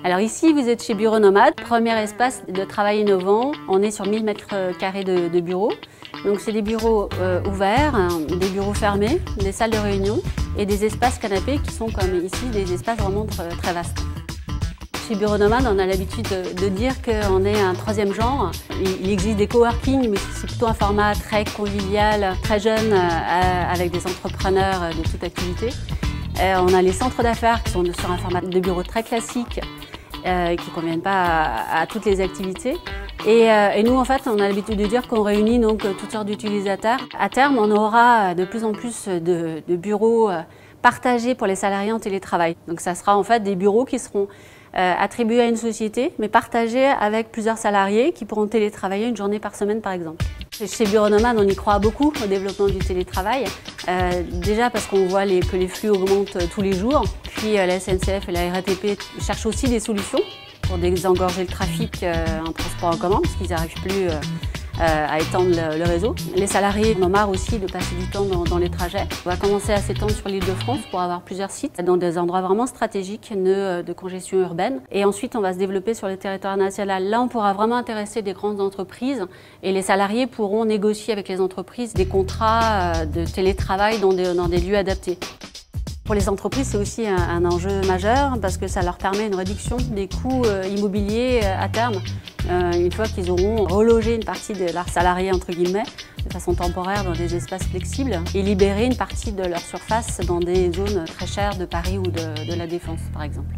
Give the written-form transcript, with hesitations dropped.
Alors ici, vous êtes chez Bureau Nomade, premier espace de travail innovant. On est sur 1000 m² de bureaux. Donc c'est des bureaux ouverts, des bureaux fermés, des salles de réunion et des espaces canapés qui sont comme ici des espaces vraiment très vastes. Chez Bureau Nomade, on a l'habitude de dire qu'on est un troisième genre. Il existe des coworking, mais c'est plutôt un format très convivial, très jeune, avec des entrepreneurs de toute activité. On a les centres d'affaires qui sont sur un format de bureau très classique, qui ne conviennent pas à toutes les activités. Et nous, en fait, on a l'habitude de dire qu'on réunit donc toutes sortes d'utilisateurs. À terme, on aura de plus en plus de bureaux partagés pour les salariés en télétravail. Donc ça sera en fait des bureaux qui seront attribués à une société, mais partagés avec plusieurs salariés qui pourront télétravailler une journée par semaine, par exemple. Chez Bureau Nomade, on y croit beaucoup au développement du télétravail. Déjà parce qu'on voit que les flux augmentent tous les jours. Puis la SNCF et la RATP cherchent aussi des solutions pour désengorger le trafic en transport en commun, parce qu'ils n'arrivent plus à étendre le réseau. Les salariés en ont marre aussi de passer du temps dans les trajets. On va commencer à s'étendre sur l'Île-de-France pour avoir plusieurs sites dans des endroits vraiment stratégiques, nœuds de congestion urbaine. Et ensuite, on va se développer sur le territoire national. Là, on pourra vraiment intéresser des grandes entreprises et les salariés pourront négocier avec les entreprises des contrats de télétravail dans des lieux adaptés. Pour les entreprises, c'est aussi un enjeu majeur parce que ça leur permet une réduction des coûts immobiliers à terme. Une fois qu'ils auront relogé une partie de leurs salariés, entre guillemets, de façon temporaire dans des espaces flexibles et libérer une partie de leur surface dans des zones très chères de Paris ou de la Défense, par exemple.